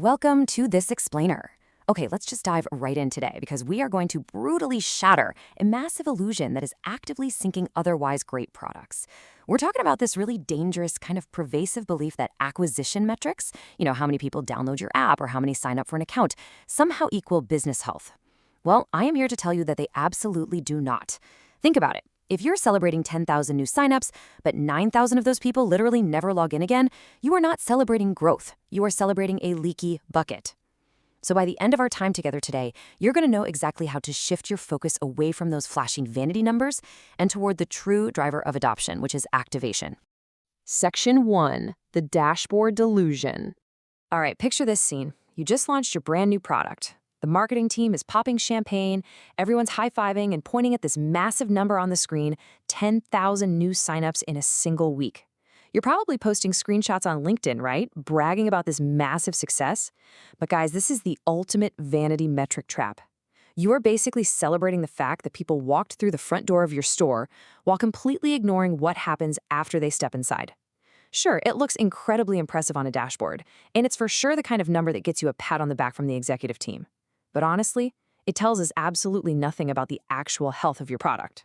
Welcome to This Explainer. Okay, let's just dive right in today because we are going to brutally shatter a massive illusion that is actively sinking otherwise great products. We're talking about this really dangerous, kind of pervasive belief that acquisition metrics, how many people download your app or how many sign up for an account, somehow equal business health. Well, I am here to tell you that they absolutely do not. Think about it. If you're celebrating 10,000 new signups, but 9,000 of those people literally never log in again, you are not celebrating growth. You are celebrating a leaky bucket. So by the end of our time together today, you're going to know exactly how to shift your focus away from those flashing vanity numbers and toward the true driver of adoption, which is activation. Section 1. The Dashboard Delusion. All right, picture this scene. You just launched your brand new product. The marketing team is popping champagne, everyone's high-fiving and pointing at this massive number on the screen, 10,000 new signups in a single week. You're probably posting screenshots on LinkedIn, right? Bragging about this massive success. But guys, this is the ultimate vanity metric trap. You are basically celebrating the fact that people walked through the front door of your store while completely ignoring what happens after they step inside. Sure, it looks incredibly impressive on a dashboard, and it's for sure the kind of number that gets you a pat on the back from the executive team. But honestly, it tells us absolutely nothing about the actual health of your product.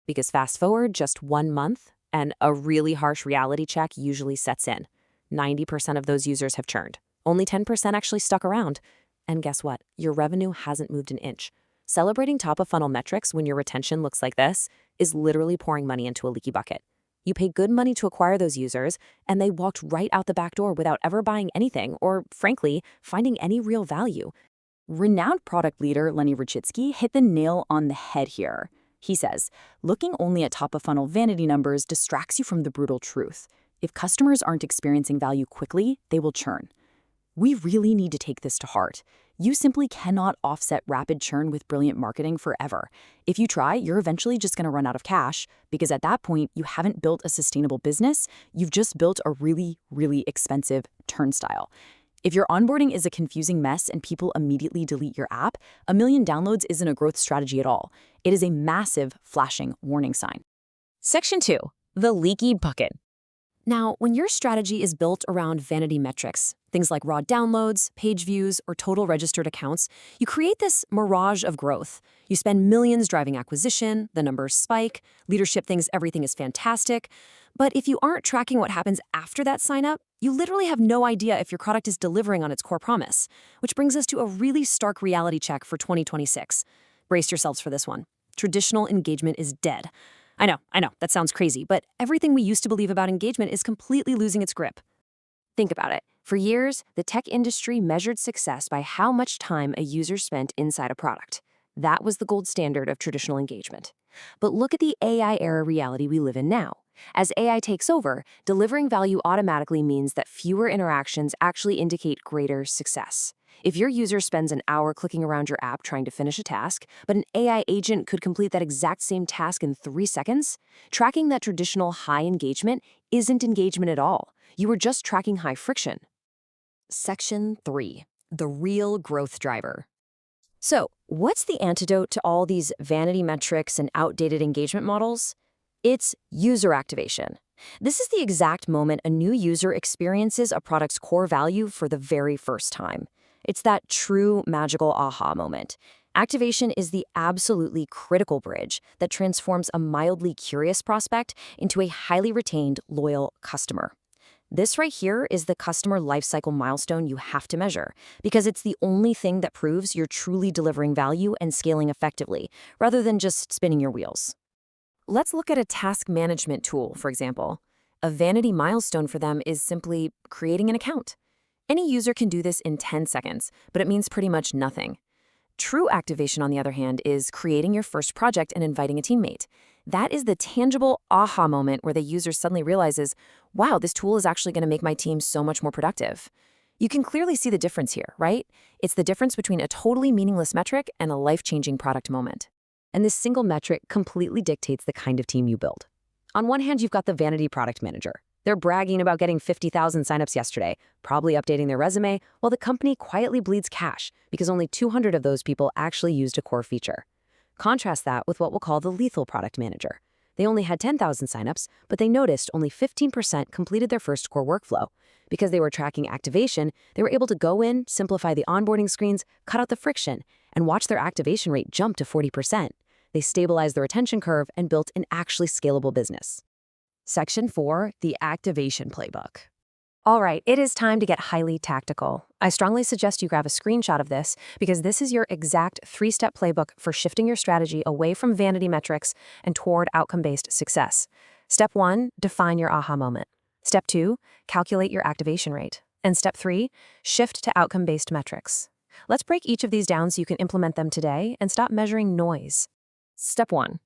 Because fast forward just 1 month, and a really harsh reality check usually sets in. 90% of those users have churned. Only 10% actually stuck around. And guess what? Your revenue hasn't moved an inch. Celebrating top-of-funnel metrics when your retention looks like this is literally pouring money into a leaky bucket. You paid good money to acquire those users, and they walked right out the back door without ever buying anything or, frankly, finding any real value. Renowned product leader Lenny Rachitsky hit the nail on the head here. He says, looking only at top-of-funnel vanity numbers distracts you from the brutal truth. If customers aren't experiencing value quickly, they will churn. We really need to take this to heart. You simply cannot offset rapid churn with brilliant marketing forever. If you try, you're eventually just going to run out of cash because at that point, you haven't built a sustainable business. You've just built a really, really expensive turnstile. If your onboarding is a confusing mess and people immediately delete your app, 1 million downloads isn't a growth strategy at all. It is a massive flashing warning sign. Section 2. The Leaky Bucket. Now, when your strategy is built around vanity metrics, things like raw downloads, page views, or total registered accounts, you create this mirage of growth. You spend millions driving acquisition, the numbers spike, leadership thinks everything is fantastic. But if you aren't tracking what happens after that sign up, you literally have no idea if your product is delivering on its core promise. Which brings us to a really stark reality check for 2026. Brace yourselves for this one. Traditional engagement is dead. I know, that sounds crazy, but everything we used to believe about engagement is completely losing its grip. Think about it. For years, the tech industry measured success by how much time a user spent inside a product. That was the gold standard of traditional engagement. But look at the AI-era reality we live in now. As AI takes over, delivering value automatically means that fewer interactions actually indicate greater success. If your user spends an hour clicking around your app trying to finish a task, but an AI agent could complete that exact same task in 3 seconds, tracking that traditional high engagement isn't engagement at all. You are just tracking high friction. Section 3. The real growth driver. So, what's the antidote to all these vanity metrics and outdated engagement models? It's user activation. This is the exact moment a new user experiences a product's core value for the very first time. It's that true magical aha moment. Activation is the absolutely critical bridge that transforms a mildly curious prospect into a highly retained, loyal customer. This right here is the customer lifecycle milestone you have to measure because it's the only thing that proves you're truly delivering value and scaling effectively, rather than just spinning your wheels. Let's look at a task management tool, for example. A vanity milestone for them is simply creating an account. Any user can do this in 10 seconds, but it means pretty much nothing. True activation, on the other hand, is creating your first project and inviting a teammate. That is the tangible aha moment where the user suddenly realizes, wow, this tool is actually going to make my team so much more productive. You can clearly see the difference here, right? It's the difference between a totally meaningless metric and a life-changing product moment. And this single metric completely dictates the kind of team you build. On one hand, you've got the vanity product manager. They're bragging about getting 50,000 signups yesterday, probably updating their resume, while the company quietly bleeds cash because only 200 of those people actually used a core feature. Contrast that with what we'll call the lethal product manager. They only had 10,000 signups, but they noticed only 15% completed their first core workflow. Because they were tracking activation, they were able to go in, simplify the onboarding screens, cut out the friction, and watch their activation rate jump to 40%. They stabilized the retention curve and built an actually scalable business. Section 4, the activation playbook. All right, it is time to get highly tactical. I strongly suggest you grab a screenshot of this because this is your exact 3-step playbook for shifting your strategy away from vanity metrics and toward outcome-based success. Step 1, define your aha moment. Step 2, calculate your activation rate. And step 3, shift to outcome-based metrics. Let's break each of these down so you can implement them today and stop measuring noise. Step 1,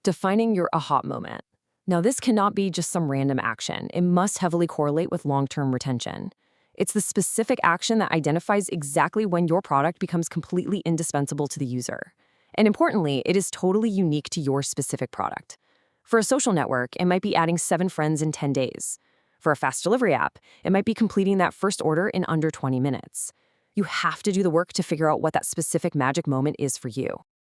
defining your aha moment. Now, this cannot be just some random action. It must heavily correlate with long-term retention. It's the specific action that identifies exactly when your product becomes completely indispensable to the user. And importantly, it is totally unique to your specific product. For a social network, it might be adding 7 friends in 10 days. For a fast delivery app, it might be completing that first order in under 20 minutes. You have to do the work to figure out what that specific magic moment is for you.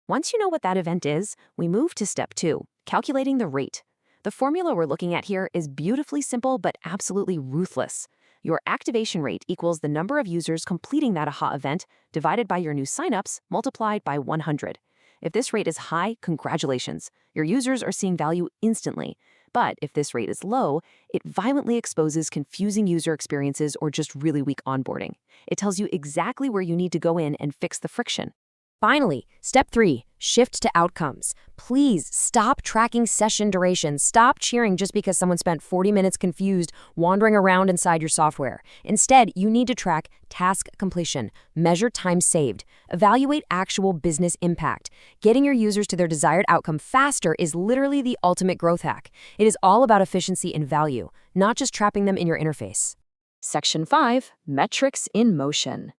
Once you know what that event is, we move to step 2, calculating the rate. The formula we're looking at here is beautifully simple but absolutely ruthless. Your activation rate equals the number of users completing that aha event divided by your new signups multiplied by 100. If this rate is high, congratulations. Your users are seeing value instantly. But if this rate is low, it violently exposes confusing user experiences or just really weak onboarding. It tells you exactly where you need to go in and fix the friction. Finally, step 3, shift to outcomes. Please stop tracking session duration. Stop cheering just because someone spent 40 minutes confused wandering around inside your software. Instead, you need to track task completion, measure time saved, evaluate actual business impact. Getting your users to their desired outcome faster is literally the ultimate growth hack. It is all about efficiency and value, not just trapping them in your interface. Section 5, metrics in motion.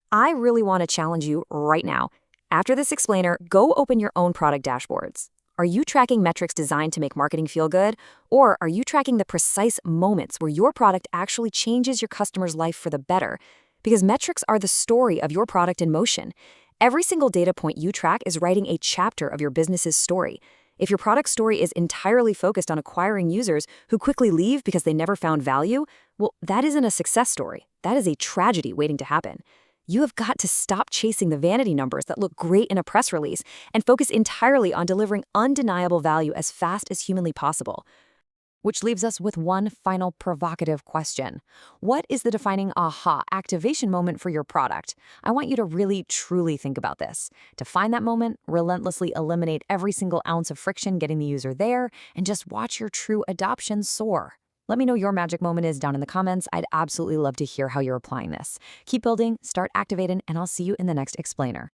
I really want to challenge you right now. After this explainer, go open your own product dashboards. Are you tracking metrics designed to make marketing feel good? Or are you tracking the precise moments where your product actually changes your customer's life for the better? Because metrics are the story of your product in motion. Every single data point you track is writing a chapter of your business's story. If your product story is entirely focused on acquiring users who quickly leave because they never found value, well, that isn't a success story. That is a tragedy waiting to happen. You have got to stop chasing the vanity numbers that look great in a press release and focus entirely on delivering undeniable value as fast as humanly possible. Which leaves us with one final provocative question. What is the defining aha activation moment for your product? I want you to really, truly think about this. To find that moment, relentlessly eliminate every single ounce of friction getting the user there, and just watch your true adoption soar. Let me know your magic moment is down in the comments. I'd absolutely love to hear how you're applying this. Keep building, start activating, and I'll see you in the next explainer.